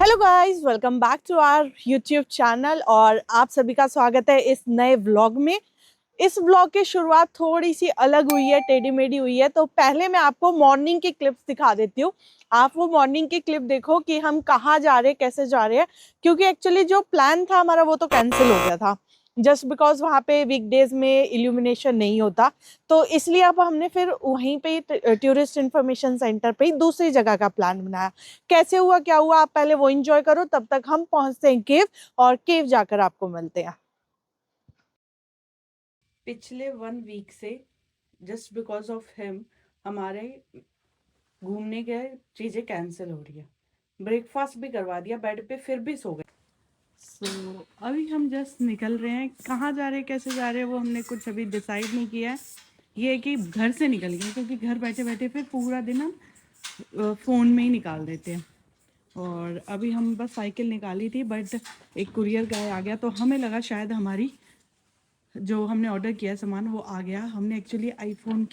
Hello guys, welcome back to our YouTube channel और आप सभी का स्वागत है इस नए व्लॉग में। इस व्लॉग की शुरुआत थोड़ी सी अलग हुई है, टेढ़ी मेढ़ी हुई है। तो पहले मैं आपको मॉर्निंग की क्लिप्स दिखा देती हूँ। आप वो मॉर्निंग की क्लिप देखो कि हम कहाँ जा रहे हैं, कैसे जा रहे हैं। क्योंकि एक्चुअली जो प्लान था हमारा वो तो कैंसिल हो गया था, जस्ट बिकॉज वहाँ पे वीकडेज में इल्यूमिनेशन नहीं होता। तो इसलिए अब हमने फिर वहीं पे टूरिस्ट इंफॉर्मेशन सेंटर पे ही दूसरी जगह का प्लान बनाया। कैसे हुआ क्या हुआ आप पहले वो एंजॉय करो, तब तक हम पहुंचते हैं केव और केव जाकर आपको मिलते हैं। पिछले 1 वीक से जस्ट बिकॉज ऑफ हिम हमारे घूमने के चीजें कैंसिल हो रही है। ब्रेकफास्ट भी करवा दिया, बेड पे फिर भी सो गए। अभी हम जस्ट निकल रहे हैं। कहाँ जा रहे हैं, कैसे जा रहे हैं, वो हमने कुछ अभी डिसाइड नहीं किया है। ये है कि घर से निकल गए, क्योंकि घर बैठे बैठे फिर पूरा दिन हम फ़ोन में ही निकाल देते हैं। और अभी हम बस साइकिल निकाली थी, बट एक कुरियर गाय आ गया, तो हमें लगा शायद हमारी जो हमने ऑर्डर किया सामान वो आ गया। हमने एक्चुअली आईफोन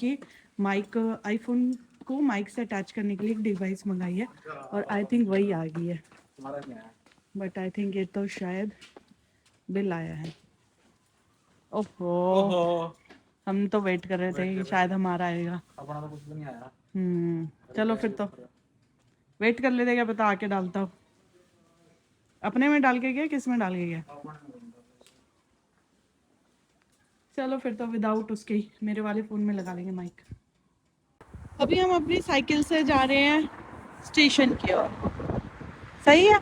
को माइक से अटैच करने के लिए एक डिवाइस मंगाई है, और आई थिंक वही आ गई है। बट आई थिंक ये तो शायद बिल आया है। ओहो, हम तो वेट कर रहे थे कि शायद हमारा आएगा। अपना तो कुछ भी नहीं आया। चलो फिर तो वेट कर लेते, क्या पता आके डालता हूँ। अपने में डाल के गया, किस में डाल के गया? चलो फिर तो विदाउट उसके ही मेरे वाले फ़ोन में लगा लेंगे माइक। अभी हम अपनी साइकिल से जा रहे हैं स्टेशन की ओर। सही है।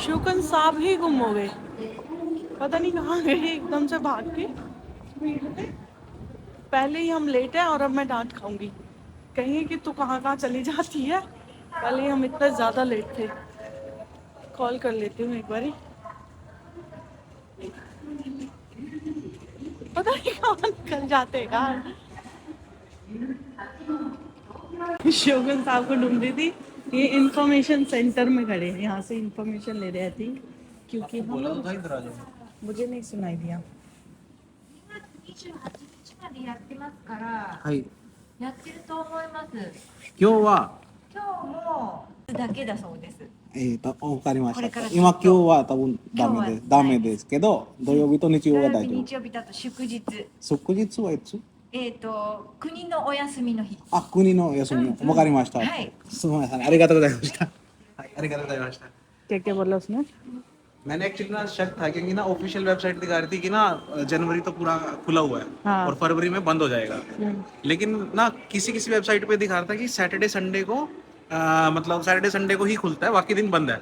शुकन साहब ही गुम हो गए, पता नहीं कहाँ गए एकदम से भाग के। पहले ही हम लेट हैं और अब मैं डांट खाऊंगी, कहेंगे कि तू कहाँ कहाँ चली जाती है। पहले ही हम इतना ज़्यादा लेट थे। कॉल कर लेती हूँ एक बारी, पता नहीं कहाँ निकल जाते हैं यार। शोगन साहब को ढूंढ रही थी। ये इंफॉर्मेशन सेंटर में खड़े हैं, यहाँ से इंफॉर्मेशन ले रहे थे, क्योंकि हम मुझे नहीं सुनाई दिया। はい。やってると思います。今日は、今日もだけだそうです。わかりました。これから今今日は多分ダメです。今日はダメですけど、土曜日と日曜は大丈夫。日曜日だと祝日。祝日はいつ？国のお休みの日。あ、国の休み。わかりました。はい。すみません。ありがとうございました。はい、ありがとうございました。 क्या क्या बोला उसने? मैंने एक्चुअली ना शक था क्योंकि ना ऑफिशियल वेबसाइट दिखा रही थी कि ना जनवरी तो पूरा खुला हुआ है हाँ। और फरवरी में बंद हो जाएगा। लेकिन ना किसी किसी वेबसाइट पे दिखा रहा था कि सैटरडे संडे को मतलब सैटरडे संडे को ही खुलता है, बाकी दिन बंद है।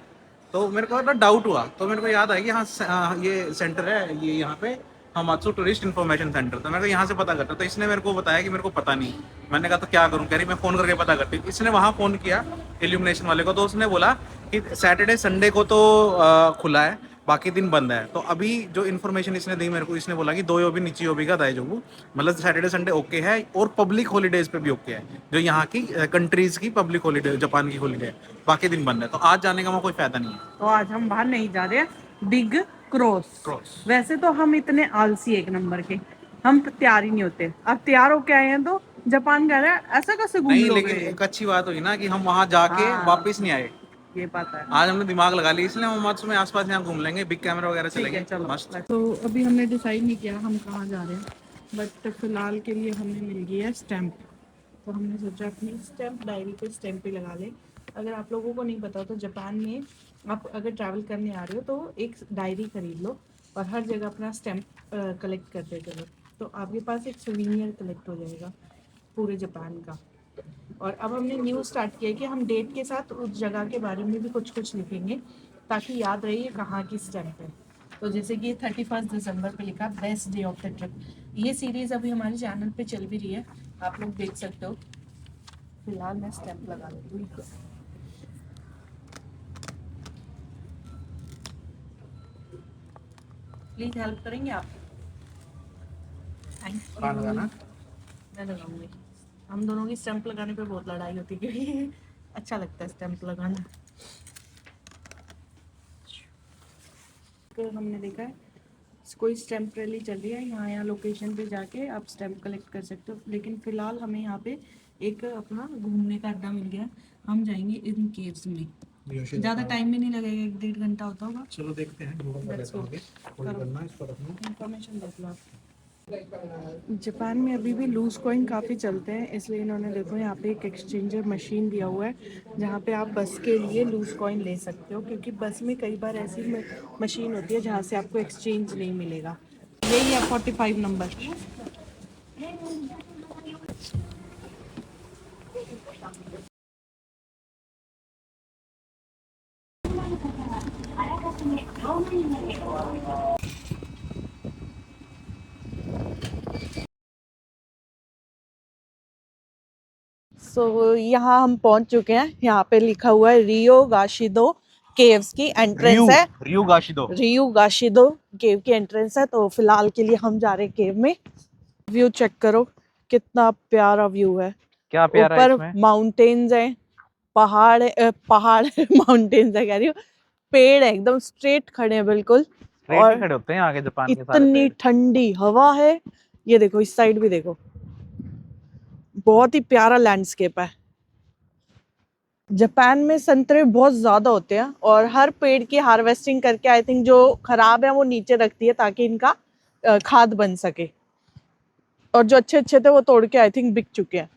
तो मेरे को ना डाउट हुआ, तो मेरे को याद आया कि हाँ ये सेंटर है, ये यहाँ पे हमात्सु टूरिस्ट इन्फॉर्मेशन सेंटर। तो मेरे को यहाँ से पता करता, तो इसने मेरे को बताया कि मेरे को पता नहीं। मैंने कहा तो क्या करूँ, कह रही मैं फ़ोन करके पता करती। इसने वहाँ फ़ोन किया इल्यूमिनेशन वाले को, तो उसने बोला कि सैटरडे संडे को तो खुला है, बाकी दिन बंद है। तो अभी जो इन्फॉर्मेशन इसने दी मेरे को, इसने बोला कि दो योबी नीची योबी का दायजोबू, मतलब सैटरडे संडे ओके है और पब्लिक हॉलीडेज पे भी ओके है, जो यहाँ की कंट्रीज की पब्लिक हॉलीडे, जापान की हॉलीडे है, बाकी दिन बंद है। तो आज जाने का मैं कोई फायदा नहीं है। तो आज हम बाहर नहीं जा रहे हैं बिग क्रॉस। वैसे तो हम इतने आलसी एक नंबर के, हम तैयार ही नहीं होते। अब तैयार होके आए हैं तो जापान जा रहे हैं, ऐसा कैसे घूम नहीं, लोगे? लेकिन एक अच्छी बात हुई ना कि हम वहाँ जाके हाँ। वापस नहीं आए। ये बात है। आज हमने दिमाग लगा लिया, इसलिए हम मत में आसपास यहाँ घूम लेंगे, बिग कैमरा वगैरह ठीक है, चलेंगे चलो। मस्त। तो अभी हमने डिसाइड नहीं किया हम कहाँ जा रहे हैं, बट फिलहाल के लिए हमें मिल गई है स्टैंप। तो हमने सोचा अपनी स्टैंप डायरी पे स्टैंप ही लगा लें। अगर आप लोगों को नहीं पता तो जापान में आप अगर ट्रैवल करने आ रहे हो तो एक डायरी खरीद लो और हर जगह अपना स्टैंप कलेक्ट करते चलो, तो आपके पास एक सुवीनियर कलेक्ट हो जाएगा पूरे जापान का। और अब हमने न्यू स्टार्ट किया कि हम डेट के साथ उस जगह के बारे में भी कुछ कुछ लिखेंगे, ताकि याद रहे ये कहाँ की स्टैंप है। तो जैसे कि 31 दिसंबर पे लिखा best day of the trip. ये सीरीज़ अभी हमारे चैनल पे चल भी रही है, आप लोग देख सकते हो। फिलहाल मैं स्टैंप लगा दूंगी। प्लीज हेल्प करेंगे आप? थैंक कहाँ लगाना? यू। मैं लगाऊंगी। हम दोनों की स्टैंप लगाने पे बहुत लड़ाई होती है क्योंकि अच्छा लगता है स्टैंप लगाना। तो हमने देखा है कोई स्टैंप रैली चल रही है, यहाँ लोकेशन पे जाके आप स्टैंप कलेक्ट कर सकते हो। लेकिन फिलहाल हमें यहाँ पे एक अपना घूमने का अड्डा मिल गया। हम जाएंगे इन केव्स में। ज़्यादा टाइम भी नहीं लगेगा, 1-1.5 घंटा होता होगा। चलो देखते हैं, गूगल कर लेता हूँ आगे। थोड़ी करना है इस पर अपना। इन्फॉर्मेशन देख लो आप। जापान में अभी भी लूज कॉइन काफ़ी चलते हैं, इसलिए इन्होंने देखो यहाँ पे एक एक्सचेंजर मशीन दिया हुआ है जहाँ पे आप बस के लिए लूज कॉइन ले सकते हो, क्योंकि बस में कई बार ऐसी मशीन होती है जहाँ से आपको एक्सचेंज नहीं मिलेगा। यही है 45 नंबर। सो यहाँ हम पहुंच चुके हैं। यहाँ पे लिखा हुआ है रियो गाशिदो केव्स की एंट्रेंस है। रियू गाशिदो। रियो गाशिदो केव की एंट्रेंस है। तो फिलहाल के लिए हम जा रहे हैं केव में। व्यू चेक करो, कितना प्यारा व्यू है। क्या प्यारा है ऊपर इसमें? माउंटेन्स हैं, पहाड़ पहाड़ माउंटेन्स है कह रही हूँ, पेड़ है एकदम स्ट्रेट खड़े हैं बिल्कुल। रेट और ही खड़े होते हैं आगे जापान के सारे इतनी पेड़। ठंडी हवा है। ये देखो, इस साइड भी देखो, बहुत ही प्यारा लैंडस्केप है। जापान में संतरे बहुत ज्यादा होते हैं और हर पेड़ की हार्वेस्टिंग करके आई थिंक जो खराब है वो नीचे रखती है ताकि इनका खाद बन सके। और जो अच्छे अच्छे थे वो तोड़ के आई थिंक बिक चुके हैं।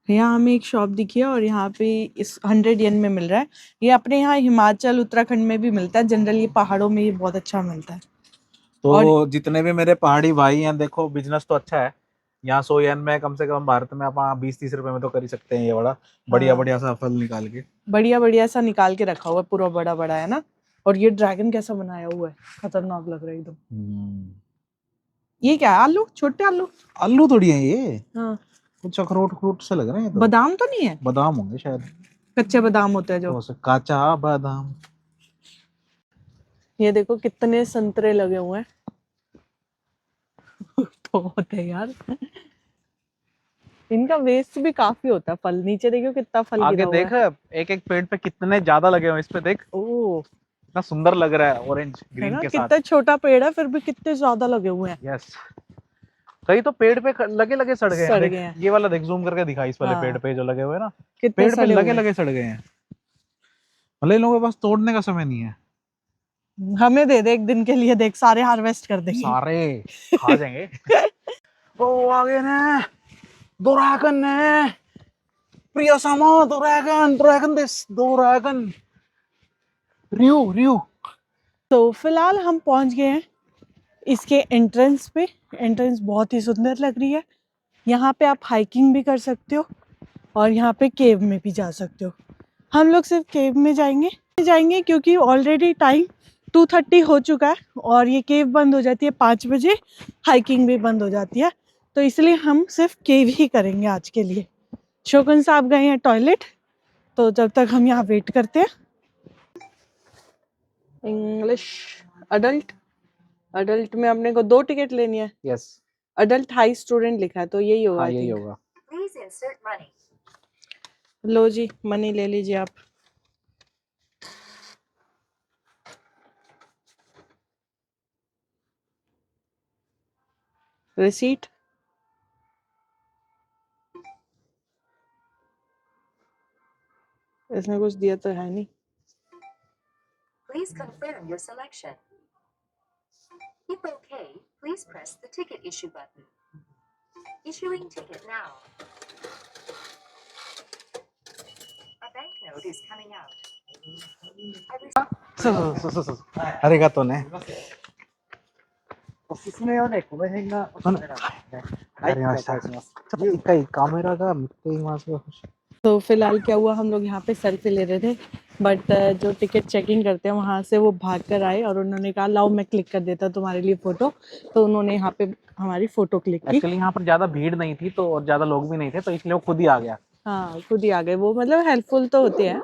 यहाँ हमें एक शॉप दिखी है और यहाँ पे इस 100 येन में मिल रहा है। ये अपने यहाँ हिमाचल उत्तराखंड में भी मिलता है, जनरली पहाड़ों में ये बहुत अच्छा मिलता है। तो और जितने भी मेरे पहाड़ी भाई हैं, देखो बिजनेस तो अच्छा है। यहाँ 100 येन में कम से कम भारत में आप 20-30 रुपए में तो कर ही सकते हैं ये बड़ा बढ़िया हाँ, बढ़िया सा फल निकाल के। बढ़िया बढ़िया सा निकाल के रखा हुआ है, पूरा बड़ा बड़ा है ना। और ये ड्रैगन कैसा बनाया हुआ है, खतरनाक लग रहा है एकदम। ये क्या है, आलू, छोटे आलू? आलू थोड़ी है ये, हाँ, कुछ अखरोट अखरोट से लग रहे हैं। तो बादाम तो नहीं है? बादाम होंगे शायद, कच्चे बादाम होते हैं जो। हो सकता काचा बादाम। ये देखो कितने संतरे लगे हुए हैं। तो होते हैं यार, इनका वेस्ट भी काफी होता है। फल नीचे देखो कितना फल गिरा आगे हुआ देख, है। एक एक पेड़ पे कितने ज्यादा लगे हुए हैं, इस पे देख ओ, कितना सुंदर लग रहा है, ऑरेंज है ग्रीन ना, के कितना साथ। छोटा पेड़ है फिर भी कितने ज्यादा लगे हुए हैं। यस, कई तो पेड़ पे लगे लगे सड़ गए हैं। सड़ देख गए हैं। ये वाला, देख जूम करके दिखा, इस वाले पेड़ हाँ, पे जो लगे हुए हैं ना, कितने पेड़ पे सड़े लगे हुए हैं। लगे सड़ गए हैं। मतलब इन लोगों के पास तोड़ने का समय नहीं है। हमें दे दे एक दिन के लिए, देख सारे हार्वेस्ट कर देंगे। सारे खा जाएंगे। ओ आगे ने ड्रैगन ने, प्रिय sama dragon, dragon this dragon, Ryu Ryu. तो फिलहाल हम पहुंच गए हैं इसके एंट्रेंस पे। एंट्रेंस बहुत ही सुंदर लग रही है। यहाँ पे आप हाइकिंग भी कर सकते हो और यहाँ पे केव में भी जा सकते हो। हम लोग सिर्फ केव में जाएंगे क्योंकि ऑलरेडी टाइम 2:30 हो चुका है और ये केव बंद हो जाती है 5 बजे। हाइकिंग भी बंद हो जाती है, तो इसलिए हम सिर्फ केव ही करेंगे आज के लिए। शोकन साहब गए हैं टॉयलेट, तो जब तक हम यहाँ वेट करते हैं। इंग्लिश अडल्ट, अडल्ट में अपने को 2 टिकट लेनी है। यस, अडल्ट हाई स्टूडेंट लिखा है तो यही होगा हाँ आई यही थिंक। होगा। लो जी, मनी ले लीजिए आप। रिसीट। इसमें कुछ दिया तो है नहीं। Please confirm your selection. If okay, please press the ticket issue button. Issuing ticket now. A banknote is coming out.ありがとうね。おすすめはね、この辺がおすすめなんですね。わかりました。ちょっと一回カメラが見ています。तो फिलहाल क्या हुआ, हम लोग यहाँ पे सेल्फी ले रहे थे, बट जो टिकट चेकिंग करते हैं वहाँ से वो भाग कर आए और उन्होंने कहा लाओ मैं क्लिक कर देता हूँ तुम्हारे लिए फ़ोटो। तो उन्होंने यहाँ पे हमारी फ़ोटो क्लिक की। एक्चुअली यहाँ पर ज़्यादा भीड़ नहीं थी तो और ज़्यादा लोग भी नहीं थे तो इसलिए वो खुद ही आ गया। हाँ खुद ही आ गए वो, मतलब हेल्पफुल तो होते हैं।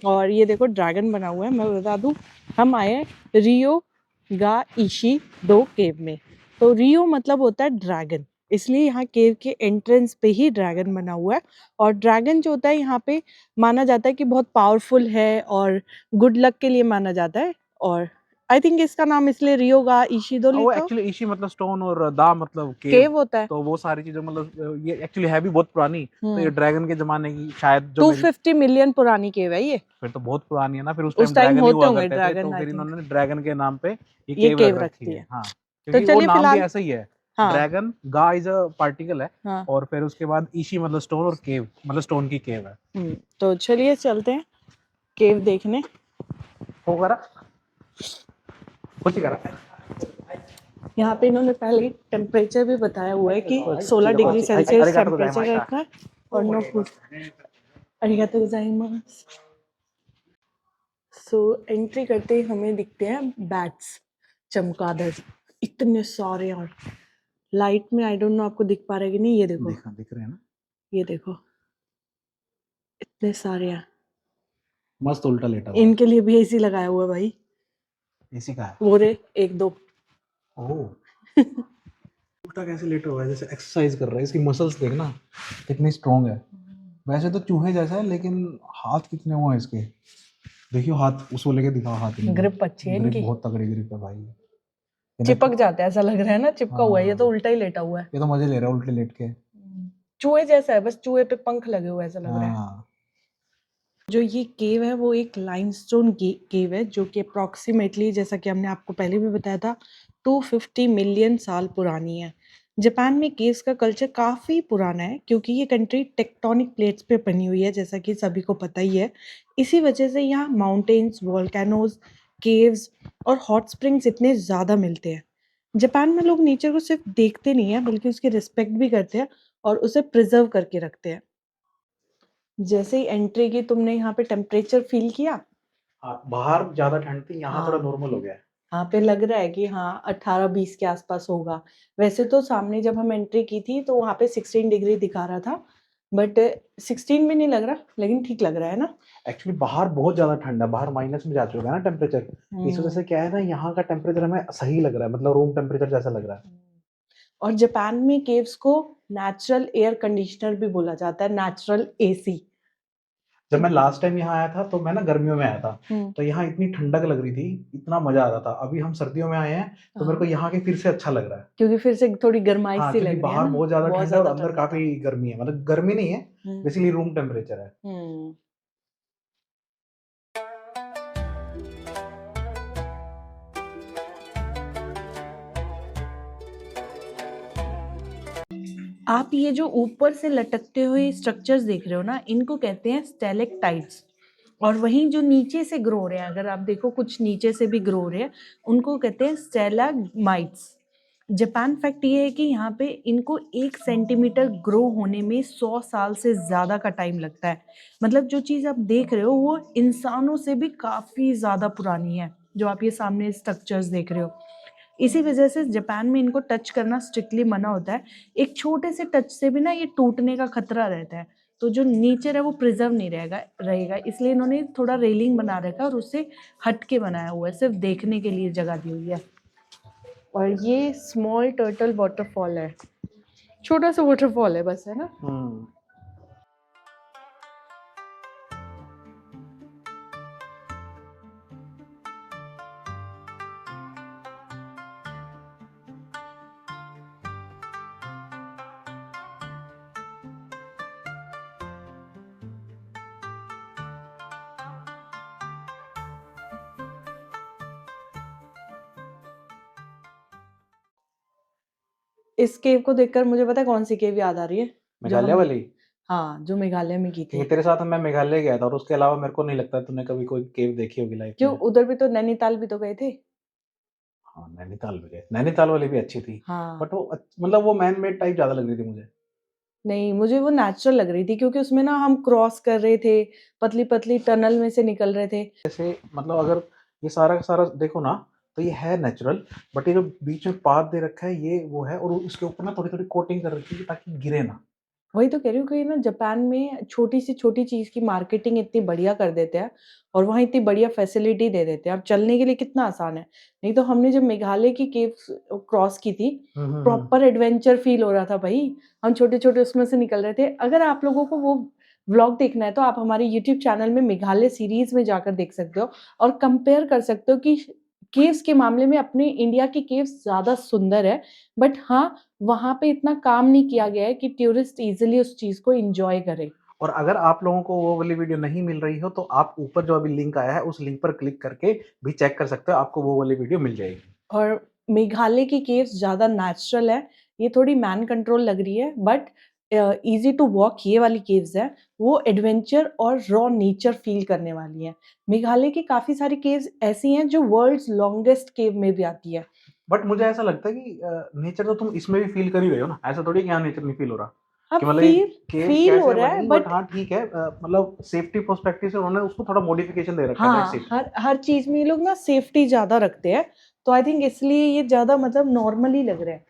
और ये देखो ड्रैगन बना हुआ है, मैं बता दूँ हम आए हैं रियो गा इशी दो केव में। तो रियो मतलब होता है ड्रैगन, इसलिए यहाँ केव के एंट्रेंस पे ही ड्रैगन बना हुआ है। और ड्रैगन जो होता है यहाँ पे माना जाता है कि बहुत पावरफुल है और गुड लक के लिए माना जाता है। और आई थिंक इसका नाम इसलिए रियो गा इशिदो वो लिखा, एक्चुअली इशी मतलब स्टोन और दा मतलब केव होता है। तो वो सारी चीजें मतलब ये एक्चुअली है भी बहुत पुरानी। तो ये हम्म ड्रैगन के जमाने की शायद जो मेरी 250 मिलियन पुरानी केव है ये। फिर तो बहुत पुरानी है ना। फिर उस उस टाइम टाइम ड्रैगन ही होते हुआ होंगे करते थे ड्रैगन तो आई फिर थिंक, इन्होंने ड्रैगन के नाम पे ये ये केव केव रख रखती रखी है। है। हाँ तो क्योंकि वो चलिए नाम भी फिलहाल, ऐसा ही है। हाँ ड्रैगन गा इज अ पार्टिकल है हाँ और फिर उसके बाद ईशी मतलब स्टोन और केव मतलब स्टोन की केव है। तो चलिए चलते हैं केव देखने। हो करा कुछ ही करा। यहाँ पे इन्होंने पहले टेम्परेचर भी बताया हुआ है कि 16 डिग्री सेल्सियस टेम्परेचर रखा है और नो फूड। अरिगातो गोजाइमास। सो एंट्री करते ही हमें दिखते हैं बैट्स, चमगादड़, इतने सारे। और लाइट में आई डोंट नो आपको दिख पा रहा है कि नहीं, ये देखो दिख रहे हैं ना। ये देखो इतने सारे हैं। मस्त उल्टा लेटा हुआ इनके लिए भी एसी लगाया हुआ है भाई, इसी का है। वो रे एक दो। ओह उल्टा कैसे लेटा हुआ है जैसे एक्सरसाइज कर रहा है। इसकी मसल्स देखना कितनी स्ट्रांग है। वैसे तो चूहे जैसा है लेकिन हाथ कितने वो हैं इसके। देखियो हाथ उसको लेके दिखाओ हाथ इनके। ग्रिप अच्छी है ग्रिप इनकी, बहुत तगड़ी ग्रिप है भाई। चिपक जाता है ऐसा लग रहा है ना, चिपका हुआ है। ये तो उल्टा ही लेटा हुआ है, ये तो मजे ले रहा है उल्टे लेट के। चूहे जैसा है, बस चूहे पे पंख लगे हुए ऐसा लग रहा है। हाँ जो ये केव है वो एक लाइमस्टोन केव है जो कि अप्रॉक्सीमेटली, जैसा कि हमने आपको पहले भी बताया था, 250 मिलियन साल पुरानी है। जापान में केव्स का कल्चर काफ़ी पुराना है क्योंकि ये कंट्री टेक्टोनिक प्लेट्स पे बनी हुई है, जैसा कि सभी को पता ही है। इसी वजह से यहाँ माउंटेन्स, वॉल्केनोज, केव्स और हॉट स्प्रिंग्स इतने ज़्यादा मिलते हैं। जापान में लोग नेचर को सिर्फ देखते नहीं हैं बल्कि उसकी रिस्पेक्ट भी करते हैं और उसे प्रिजर्व करके रखते हैं। जैसे ही एंट्री की तुमने यहाँ पे टेम्परेचर फील किया? हाँ बाहर ज्यादा ठंड थी यहाँ थोड़ा हाँ नॉर्मल हो गया है। यहाँ पे लग रहा है कि हाँ 18-20 के आसपास होगा। वैसे तो सामने जब हम एंट्री की थी तो वहाँ पे 16 डिग्री दिखा रहा था, बट 16 भी नहीं लग रहा, लेकिन ठीक लग रहा है ना। एक्चुअली बाहर बहुत ज्यादा ठंड है। बाहर माइनस में जा चुका है ना टेम्परेचर। इस वजह से क्या है ना यहाँ का टेम्परेचर हमें सही लग रहा है मतलब रूम टेम्परेचर जैसा लग रहा है। और जापान में केव्स को नेचुरल एयर कंडीशनर भी बोला जाता है, नेचुरल एसी। जब मैं लास्ट टाइम यहाँ आया था तो मैं ना गर्मियों में आया था हम्म तो यहाँ इतनी ठंडक लग रही थी इतना मजा आ रहा था। अभी हम सर्दियों में आए हैं तो मेरे को यहाँ के फिर से अच्छा लग रहा है। क्योंकि फिर से थोड़ी गर्माइश हाँ सी क्योंकि लग रही है बाहर ना, बहुत ज्यादा बहुत ठंड है और ज्यादा अंदर ठंड था। काफी गर्मी है मतलब गर्मी नहीं है हम्म बेसिकली रूम टेम्परेचर है। हम्म। आप ये जो ऊपर से लटकते हुए स्ट्रक्चर्स देख रहे हो ना, इनको कहते हैं स्टेलेक्टाइट्स। और वहीं जो नीचे से ग्रो हो रहे हैं, अगर आप देखो कुछ नीचे से भी ग्रो हो रहे हैं, उनको कहते हैं स्टेलाग्माइट्स। जापान फैक्ट ये है कि यहाँ पे इनको 1 सेंटीमीटर ग्रो होने में 100 साल से ज़्यादा का टाइम लगता है। मतलब जो चीज़ आप देख रहे हो वो इंसानों से भी काफ़ी ज़्यादा पुरानी है, जो आप ये सामने स्ट्रक्चर्स देख रहे हो। इसी वजह से जापान में इनको टच करना स्ट्रिक्टली मना होता है। एक छोटे से टच से भी ना ये टूटने का खतरा रहता है, तो जो नेचर है वो प्रिजर्व नहीं रहेगा, इसलिए इन्होंने थोड़ा रेलिंग बना रखा है और उससे हट के बनाया हुआ है, सिर्फ देखने के लिए जगह दी हुई है। और ये स्मॉल टर्टल वाटरफॉल है, छोटा सा वाटरफॉल है बस, है ना। इस केव को देखकर मुझे पता है कौन सी केव याद आ रही है, जो मेघालय हमने, वाली हाँ जो मेघालय में की क्योंकि थी। तेरे साथ मैं मेघालय गया था और उसके अलावा मेरे को नहीं लगता तूने कभी कोई केव देखी होगी लाइफ क्यों, में। उधर भी तो नैनीताल भी तो गए थे। हाँ नैनीताल भी गए। नैनीताल वाली भी अच्छी थी हाँ बट वो मतलब वो मैन मेड टाइप ज्यादा लग रही थी मुझे। नहीं, मुझे वो नेचुरल लग रही थी क्योंकि उसमें ना हम क्रॉस कर रहे थे, पतली-पतली टनल में से निकल रहे थे। जैसे मतलब अगर ये सारा का सारा देखो ना, तो ये है नेचुरल, बट ये जो बीच में पाथ दे रखा है ये वो है, और इसके ऊपर ना थोड़ी-थोड़ी कोटिंग कर रखी है ताकि गिरे ना। वही तो कह रही हूँ कि ना जापान में छोटी से छोटी चीज़ की मार्केटिंग इतनी बढ़िया कर देते हैं और वहाँ इतनी बढ़िया फैसिलिटी दे देते हैं। अब चलने के लिए कितना आसान है। नहीं तो हमने जब मेघालय की केव्स क्रॉस की थी, प्रॉपर एडवेंचर फील हो रहा था भाई। हम छोटे-छोटे उसमें से निकल रहे थे। अगर आप लोगों को वो व्लॉग देखना है तो आप हमारे यूट्यूब चैनल में मेघालय सीरीज़ में जाकर देख सकते हो और कंपेयर कर सकते हो कि केव्स के मामले में अपने इंडिया की केव्स ज़्यादा सुंदर है। बट हाँ, वहाँ पे इतना काम नहीं किया गया है कि टूरिस्ट ईज़िली उस चीज़ को एन्जॉय करें। और अगर आप लोगों को वो वाली वीडियो नहीं मिल रही हो, तो आप ऊपर जो अभी लिंक आया है, उस लिंक पर क्लिक करके भी चेक कर सकते हो, आपको वो वाली वीडियो मिल जाएगी। और मेघालय की केव्स ज़्यादा नेचुरल है, ये थोड़ी मैन कंट्रोल लग रही है बट ईज़ी टू वॉक ये वाली केव्स हैं, वो एडवेंचर और रॉ नेचर फ़ील करने वाली हैं। मेघालय की काफ़ी सारी केव्स ऐसी हैं जो वर्ल्ड्स लॉन्गेस्ट केव में भी आती है। बट मुझे ऐसा लगता है कि नेचर तो तुम इसमें भी फील कर ही रहे हो ना, ऐसा थोड़ी है कि यहाँ नेचर नहीं फील हो रहा। हाँ, कि मतलब ये फ़ील केव्स फ़ील हो कैसे रहा है बनी, बट बट हाँ ठीक है, मतलब सेफ्टी पर्सपेक्टिव से उन्होंने उसको थोड़ा मॉडिफिकेशन दे रखा है, दैट्स हाँ, इट। हर चीज़ में ये लोग ना सेफ्टी ज़्यादा रखते हैं, तो आई थिंक इसलिए ये ज़्यादा मतलब नॉर्मल ही लग रहा है।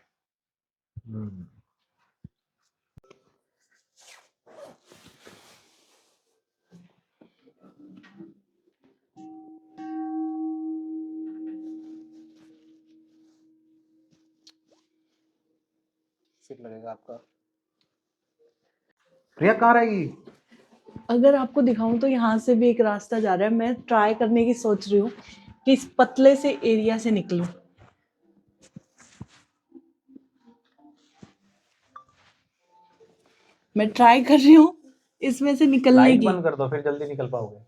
सिर लगेगा आपका। प्रिया कहाँ रहेगी? अगर आपको दिखाऊं तो यहाँ से भी एक रास्ता जा रहा है। मैं ट्राई करने की सोच रही हूँ कि इस पतले से एरिया से निकलूं। मैं ट्राई कर रही हूँ इसमें से निकलने लाइट की। बंद कर दो, फिर जल्दी निकल पाओगे।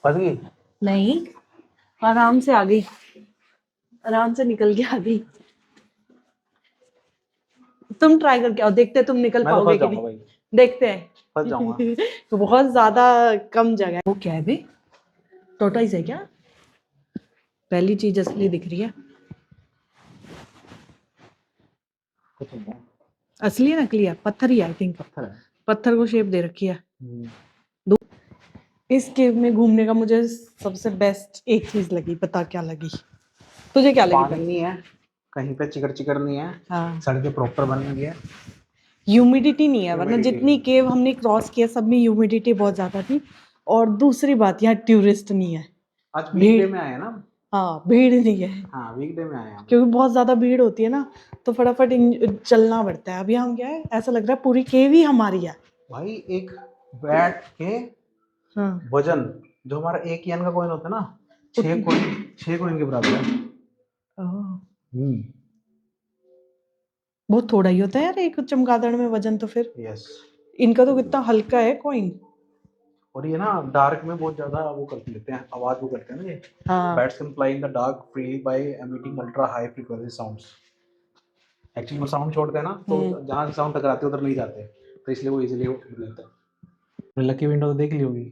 फंस गई? नहीं, आराम से आ गई, आराम से निकल के आ गई। तुम ट्राई करके आओ, देखते हैं तुम निकल मैं तो पाओगे फंस कि जाऊंगा नहीं। भाई, देखते हैं। फंस जाऊंगा। तो बहुत ज्यादा कम जगह है। वो क्या है बे? टोटाइस है क्या? पहली चीज असली दिख रही है। कुछ नहीं है, असली है नकली है? पत्थर ही आई थिंक। पत्थर है। पत्थर को शेप दे रखी है। इस केव में घूमने का मुझे सबसे बेस्ट एक चीज लगी, पता क्या लगी? तुझे क्या लगी? पानी नहीं है, कहीं पे चिकड़ चिकड़ नहीं है, हाँ, सड़कें प्रॉपर बनी हुई है। ह्यूमिडिटी नहीं है, वरना Humidity जितनी नहीं है। केव हमने क्रॉस किया सब में ह्यूमिडिटी बहुत ज्यादा थी। और दूसरी बात, यहाँ टूरिस्ट नहीं है, आज भीड़। वीकडे में आए हैं ना। हाँ, भीड़ नहीं है हाँ वीकडे में आए हैं हम। क्योंकि बहुत ज्यादा भीड़ होती है ना, तो फटाफट चलना पड़ता है। अभी हम क्या है, ऐसा लग रहा है पूरी केव ही हमारी है। भाई एक बैट के हाँ, वजन, जो हमारा एक येन का कॉइन होता है ना, 6 कॉइन के बराबर है। ओह, बहुत थोड़ा ही होता है यार एक चमगादड़ में वजन तो फिर। यस। इनका तो कितना हल्का है कॉइन। और ये ना डार्क में बहुत ज्यादा वो कर लेते हैं, आवाज वो करते हैं ना ये। हाँ, bats can fly in the dark freely by emitting ultra high frequency sounds. Actually वो साउंड छोड़ते हैं ना, तो जहाँ से साउंड टकराते हैं उधर नहीं जाते, तो इसलिए वो इजीली लेते हैं। लकी विंडो तो देख ली होगी,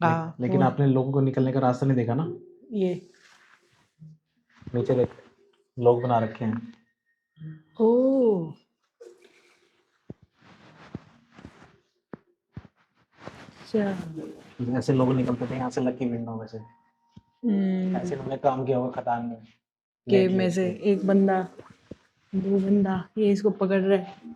हाँ, लेकिन वो आपने लोगों को निकलने का रास्ता नहीं देखा ना। ये। नीचे देख, लोग बना रखे हैं। ओह, अच्छा। ऐसे लोग निकलते थे यहाँ से लकी विंडो में से। ऐसे उन्होंने काम किया होगा खदान में, केव लेट में लेट से के। एक बंदा, दो बंदा, ये इसको पकड़ रहे हैं।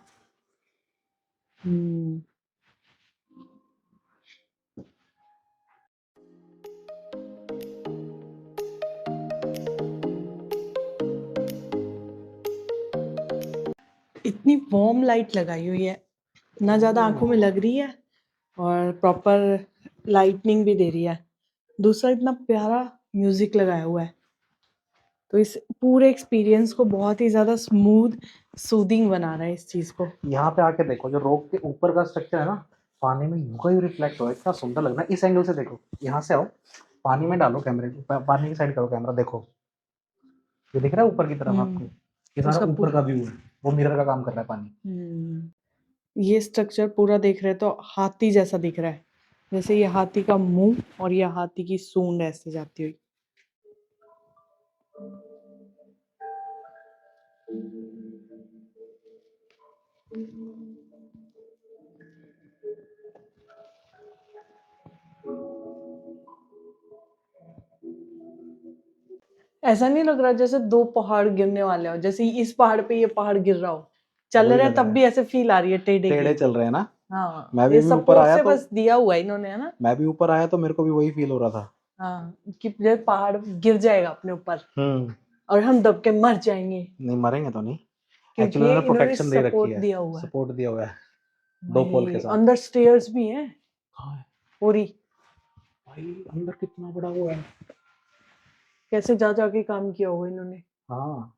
इतनी वार्म लाइट लगाई हुई है, ना ज़्यादा आंखों में लग रही है और प्रॉपर लाइटनिंग भी दे रही है। दूसरा, इतना प्यारा म्यूजिक लगाया हुआ है, तो इस पूरे एक्सपीरियंस को बहुत ही ज़्यादा स्मूथ सूदिंग बना रहा है इस चीज़ को। यहाँ पे आके देखो, जो रॉक के ऊपर का स्ट्रक्चर है ना, पानी में यूं ही रिफ्लेक्ट हो रहा है, इतना सुंदर लग रहा है। इस एंगल से देखो, यहाँ से आओ, पानी में डालो कैमरे को, पानी की साइड करो कैमरा, देखो ये दिख रहा है ऊपर की तरफ आपको, ये सारा उसका ऊपर का व्यू है, वो मिरर का काम कर रहा है पानी। ये स्ट्रक्चर पूरा देख रहे तो हाथी जैसा दिख रहा है, जैसे ये हाथी का मुंह और ये हाथी की सूंड ऐसे जाती हुई। ऐसा नहीं लग रहा जैसे दो पहाड़ गिरने वाले हो, जैसे इस पहाड़ पे ये पहाड़ गिर रहा हो, चल वही रहे लग तब रहा है। भी ऐसे फील आ रही है टेढ़े टेढ़े की। चल रहे हैं ना। हाँ, मैं भी ये ऊपर सपोर्ट आया से तो बस दिया हुआ है इन्होंने, है ना। मैं भी ऊपर आया तो मेरे को भी वही फील हो रहा था। हाँ, कि जैसे पहाड़ गिर जाएगा अपने ऊपर हम्म। और हम दब के मर जाएंगे, नहीं मरेंगे तो नहीं। क्योंकि एक्चुअली उन्होंने इन्होंने प्रोटेक्शन दे रखी सपोर्ट है। दिया हुआ है। सपोर्ट दिया हुआ है 2 पोल के भाई साथ। अंदर स्टेयर्स भी हैं हाँ पूरी, भाई अंदर कितना बड़ा वो है। कैसे जा जाके काम किया होगा इन्होंने। हाँ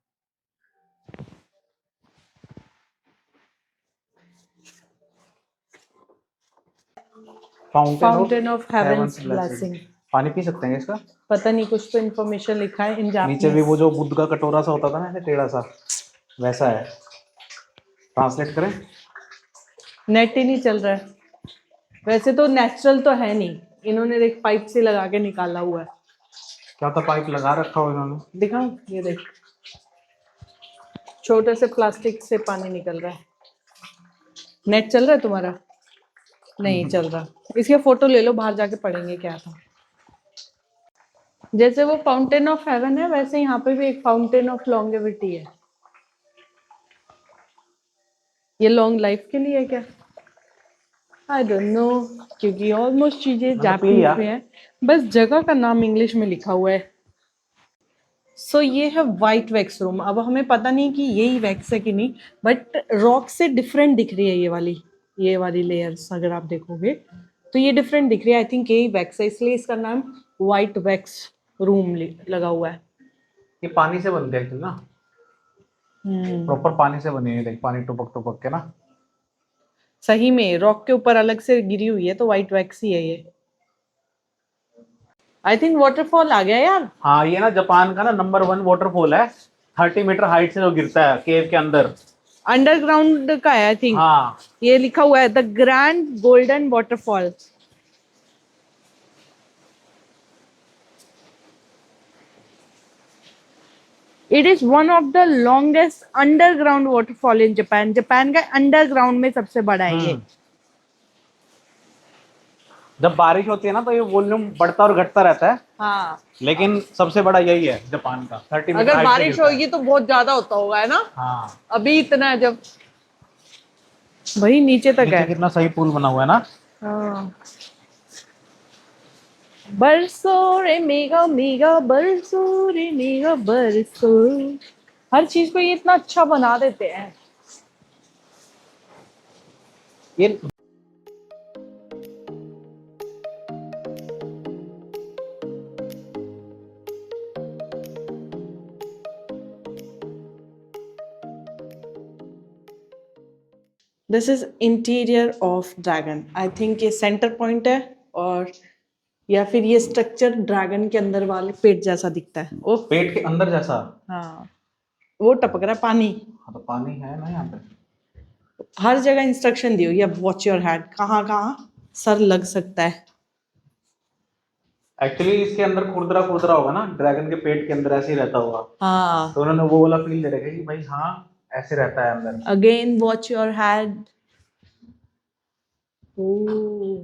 fountain of heavens heavens blessing. पानी पी सकते हैं इसका। पता नहीं, कुछ तो इन्फॉर्मेशन लिखा है इन नीचे भी जापानीज। वो जो बुद्ध का कटोरा सा होता था ना, ऐसे टेढ़ा सा, वैसा है। ट्रांसलेट करें। नेट ही नहीं चल रहा है। वैसे तो नेचुरल तो है नहीं, इन्होंने एक पाइप से लगा के निकाला हुआ है। क्या तो पाइप लगा रखा हो इन्होंने। दिखाओ, ये देख, छोटे से प्लास्टिक से पानी निकल रहा है। नेट चल रहा है तुम्हारा? नहीं चल रहा। इसके फोटो ले लो, बाहर जाके पढ़ेंगे क्या था। जैसे वो फाउंटेन ऑफ हेवन है, वैसे यहाँ पे भी एक फाउंटेन ऑफ लॉन्गेविटी है। ये लॉन्ग लाइफ के लिए है क्या? आई डोंट नो, क्योंकि ऑलमोस्ट चीजें मैंने पी जापानीज लिया। में है, बस जगह का नाम इंग्लिश में लिखा हुआ है। सो ये है वाइट वैक्स रूम। अब हमें पता नहीं कि यही वैक्स है कि नहीं, बट रॉक से डिफरेंट दिख रही है ये वाली लेयर्स। अगर आप देखोगे तो ये डिफरेंट दिख रही है। आई थिंक यही वैक्स है, इसलिए इसका नाम वाइट वैक्स रूम लगा हुआ है। ये पानी से बनते हैं ना, प्रॉपर पानी से बने हैं। देख पानी टपक टपक के ना। सही में रॉक के ऊपर अलग से गिरी हुई है, तो वाइट वैक्स ही है ये। आई थिंक वाटरफॉल आ गया यार। हाँ ये ना जापान का ना नंबर 1 वाटरफॉल है। 30 मीटर हाइट से जो गिरता है केव के अंदर। अंडरग्राउंड का है आई थिंक। हाँ ये लिखा हुआ है the grand golden waterfall. It is one of the longest underground waterfall in Japan. Japan का अंडरग्राउंड में सबसे बड़ा है ये। जब बारिश होती है ना तो ये वॉल्यूम बढ़ता और घटता रहता है, हाँ, लेकिन सबसे बड़ा यही है जापान का। 30 मीटर अगर हाइट से बारिश गिरता है। होगी तो बहुत ज्यादा होता होगा, है ना। हाँ अभी इतना है जब, भाई नीचे तक नीचे है। कितना सही पुल बना हुआ है ना। हाँ, बरसो रे मेगा मेगा, बरसो रे मेगा बरसो। हर चीज को ये इतना अच्छा बना देते हैं। ये this is interior of dragon. I think ये सेंटर पॉइंट है, और या फिर ये स्ट्रक्चर ड्रैगन के अंदर वाले पेट जैसा दिखता है। ओह पेट के अंदर जैसा। हाँ, वो टपक रहा है पानी। हाँ तो पानी है ना यहाँ पे। हर जगह इंस्ट्रक्शन दी हुई है, वॉच योर हेड, कहाँ कहाँ सर लग सकता है। एक्चुअली इसके अंदर खुरदरा खुरदरा होगा ना, ड्रैगन के पेट के अंदर ऐसे ही रहता होगा। हाँ, तो उन्होंने वो वाला फील दे रखा है कि भाई हाँ ऐसे रहता है अंदर। Again watch your head. ओह,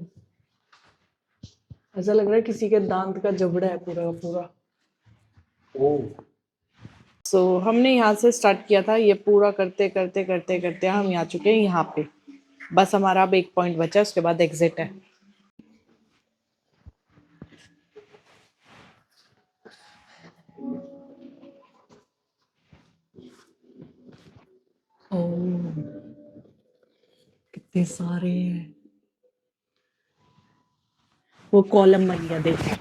ऐसा लग रहा है किसी के दांत का जबड़ा है पूरा का पूरा। ओह सो हमने यहाँ से स्टार्ट किया था, ये पूरा करते करते करते करते हम यहाँ चुके हैं यहाँ पे। बस हमारा अब एक पॉइंट बचा है, उसके बाद एग्जिट है। ओह, कितने सारे हैं। वो कॉलम बन गया देखो,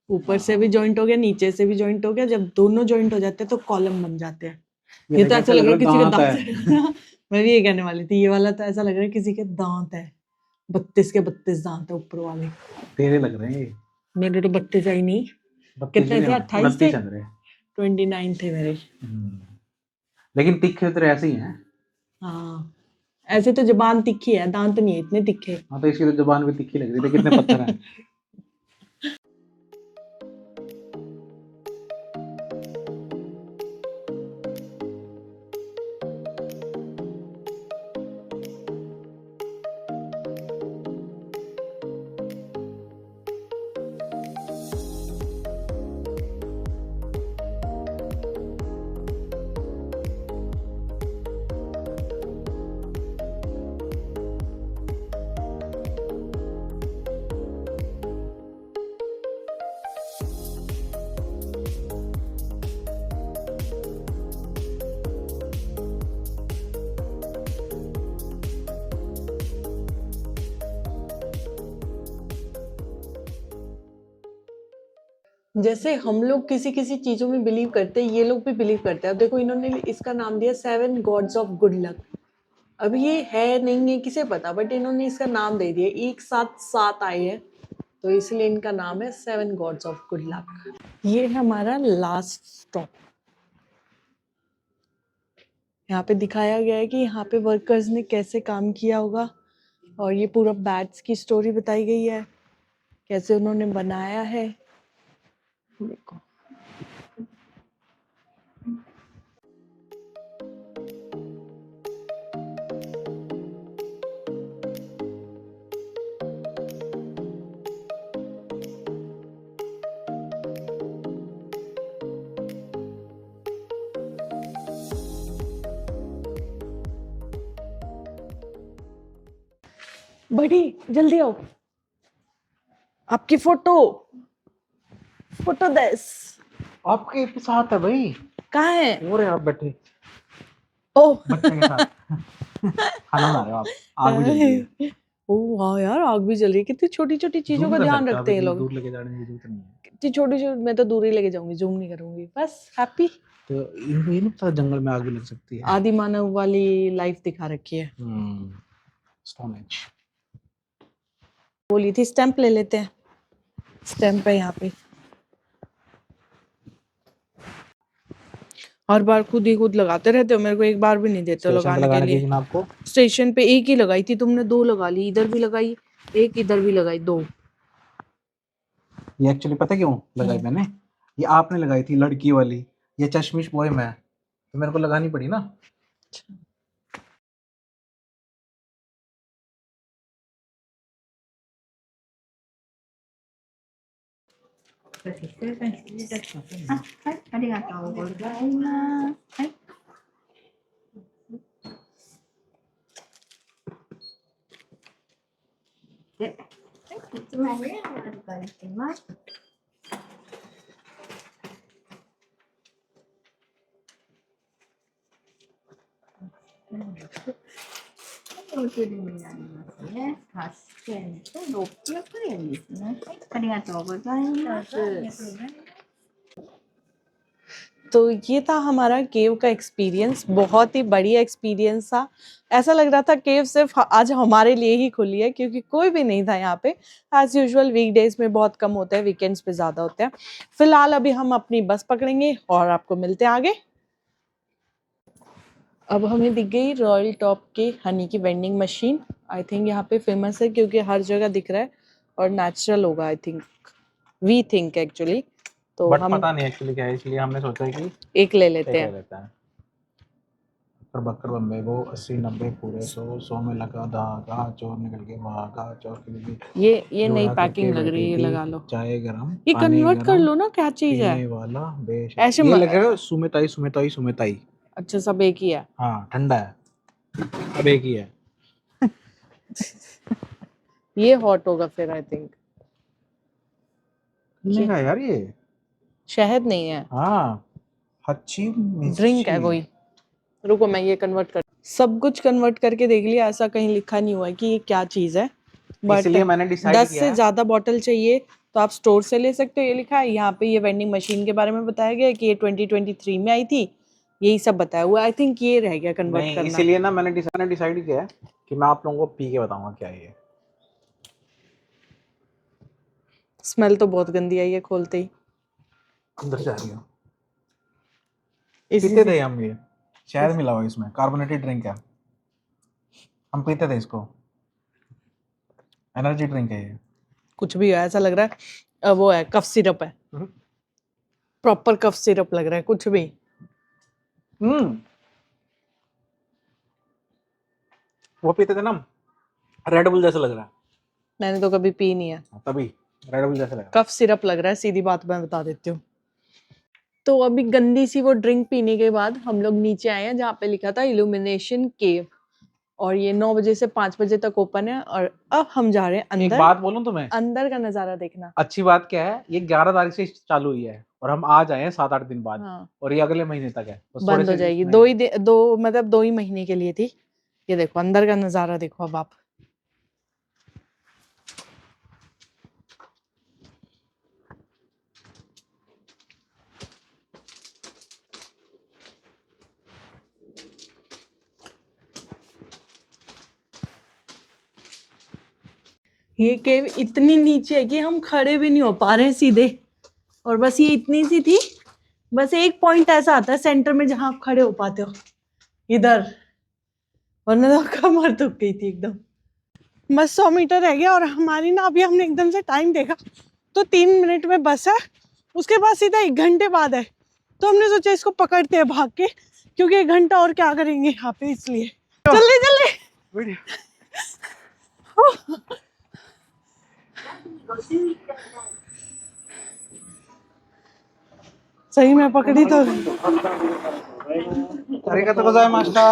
ऊपर से भी जॉइंट हो गया, नीचे से भी जॉइंट हो गया। जब दोनों जॉइंट हो जाते हैं तो कॉलम बन जाते हैं। ये तो ऐसा लग रहा है किसी का दांत है। मैं भी ये कहने वाली थी, ये वाला तो ऐसा लग रहा है किसी के दांत है। 32 के 32 दांत है ऊपर वाले। तेरे लग रहे हैं ये। मेरे तो 32 है ही नहीं। 32 कितने भी थे? नहीं, 28 थे। 29 चल रहे हैं। 29 थे मेरे। लेकिन तीखे तेरे ऐसे ही हैं। हाँ, ऐसे तो जुबान तिखी है, दांत नहीं है इतने तिखे। हाँ तो इसकी तो जुबान भी तीखी लग रही थी। कितने पत्थर हैं। जैसे हम लोग किसी किसी चीजों में बिलीव करते हैं, ये लोग भी बिलीव करते हैं। अब देखो इन्होंने इसका नाम दिया 7 गॉड्स ऑफ गुड लक। अब ये है नहीं है किसे पता, बट इन्होंने इसका नाम दे दिया, एक साथ 7 आए हैं तो इसलिए इनका नाम है 7 गॉड्स ऑफ गुड लक। ये है हमारा लास्ट स्टॉप। यहाँ पे दिखाया गया है कि यहाँ पे वर्कर्स ने कैसे काम किया होगा, और ये पूरा बैट्स की स्टोरी बताई गई है, कैसे उन्होंने बनाया है। देखो बड़ी जल्दी आओ, आपकी फोटो फोटो दस आपके साथ है भाई, कहाँ है? हो रहे आप बैठे ओ बच्चे के साथ खाना बना रहे हो आप, आग भी जल रही है। ओ वाह यार, आग भी जल रही है। कितनी छोटी छोटी चीजों Zoom का कर ध्यान सकते हो आप, रखते हैं ये इतनी लोग। दूर लेके जाने की जरूरत नहीं है। कितनी छोटी छोटी, मैं तो दूर ही लेके जाऊंगी, जूम नहीं करूंगी, बस हैप्पी। तो इनको ये नहीं पता जंगल में आग भी लग सकती है। आदि मानव वाली लाइफ दिखा रखी है। Stone age. बोली थी स्टैंप ले लेते हैं, स्टैंप है यहाँ पे। हर बार खुद ही खुद लगाते रहते हो, मेरे को एक बार भी नहीं देते हो लगाने के लिए। लेकिन आपको स्टेशन पे एक ही लगाई थी तुमने, 2 लगा ली, इधर भी लगाई एक, इधर भी लगाई 2। ये एक्चुअली पता क्यों लगाई मैंने, ये आपने लगाई थी लड़की वाली, ये चश्मिश बॉय मैं, तो मेरे को लगानी पड़ी ना। तो ये था हमारा केव का एक्सपीरियंस, बहुत ही बढ़िया एक्सपीरियंस था। ऐसा लग रहा था केव सिर्फ आज हमारे लिए ही खुली है, क्योंकि कोई भी नहीं था यहाँ पे। एज यूजुअल वीकडेज में बहुत कम होते हैं, वीकेंड्स पे ज़्यादा होते हैं। फिलहाल अभी हम अपनी बस पकड़ेंगे और आपको मिलते हैं आगे। अब हमें दिख गई रॉयल टॉप के हनी की वेंडिंग मशीन। आई थिंक यहाँ पे फेमस है क्योंकि हर जगह दिख रहा है और नेचुरल होगा, I think, we think actually. तो बट हम पता नहीं एक्चुअली क्या है, इसलिए हमने सोचा कि एक ले लेते हैं। लेता है। पर बक्कर बम्बे को 80-90 पूरे 100 में लगा धागा, चोर निकल के भागा, चोर के लिए ये नई जोड़ा पैकिंग करके लग रही है, ये बैठी थी, लगा लो। चाय गरम ये पानी कन्वर्ट कर गरम, लो ना, क्या चीज है? पीने वाला बेश ऐसे ये लग रहा है सुमेताई सुमेताई सुमेताई। अच्छा, सब एक ही है। हाँ ठंडा है, अब एक ही है। ये हॉट होगा फिर, आई थिंक। का यार ये शहद नहीं है, हाँ अच्छी ड्रिंक है वही। रुको मैं ये कन्वर्ट कर, सब कुछ कन्वर्ट करके देख लिया, ऐसा कहीं लिखा नहीं हुआ है कि ये क्या चीज है। बट इसलिए मैंने डिसाइड 10 किया से है। ज्यादा बॉटल चाहिए तो आप स्टोर से ले सकते हो, ये लिखा है यहाँ पे। ये वेंडिंग मशीन के बारे में बताया गया है कि ये 2023 में आई थी, यही सब बताया हुआ। आई थिंक ये रह गया कन्वर्ट नहीं करना। इसीलिए ना मैंने डिसाइड किया है कि मैं आप लोगों को पी के बताऊंगा क्या है ये। स्मेल तो बहुत गंदी आई है खोलते ही। अंदर जा रही हो। इसी पीते से थे हम ये, शहद मिला हुआ है इसमें, कार्बोनेटेड ड्रिंक है, हम पीते थे इसको, एनर्जी ड्रिंक है ये। कुछ भी है, ऐसा लग रहा है वो है कफ सिरप है, प्रॉपर कफ सिरप लग रहा है कुछ भी। वो पीते थे ना हम, रेड बुल जैसा लग रहा है। मैंने तो कभी पी नहीं है। तभी रेड बुल जैसा लग रहा कफ सिरप लग रहा है, सीधी बात मैं बता देती हूँ। तो अभी गंदी सी वो ड्रिंक पीने के बाद हम लोग नीचे आए हैं जहाँ पे लिखा था इल्यूमिनेशन केव, और ये 9 बजे से 5 बजे तक ओपन है। और अब हम जा रहे हैं है। एक अंदर। बात बोलूं तुम्हें, अंदर का नजारा देखना। अच्छी बात क्या है, ये 11 तारीख से चालू हुई है और हम आज आए हैं 7-8 दिन बाद। हाँ, और ये अगले महीने तक है, बस थोड़े बंद हो से जाएगी। नहीं। दो मतलब 2 ही महीने के लिए थी। ये देखो अंदर का नजारा देखो अब आप। ये केव इतनी नीचे है कि हम खड़े भी नहीं हो पा रहे हैं सीधे, और बस ये इतनी सी थी, बस एक पॉइंट ऐसा आता है सेंटर में जहां आप खड़े हो पाते हो, इधर, वरना तो कमर दुख गई थी एकदम। बस 100 मीटर रह गया और हमारी ना अभी हमने एकदम से टाइम देखा तो 3 मिनट में बस है, उसके बाद सीधा 1 घंटे बाद है। तो हमने सोचा इसको पकड़ते हैं भाग के, क्योंकि 1 घंटा और क्या करेंगे यहाँ पे, इसलिए जल्दी जल्दी। सही में पकड़ी तो। अरिगातो गोजाइमासिता।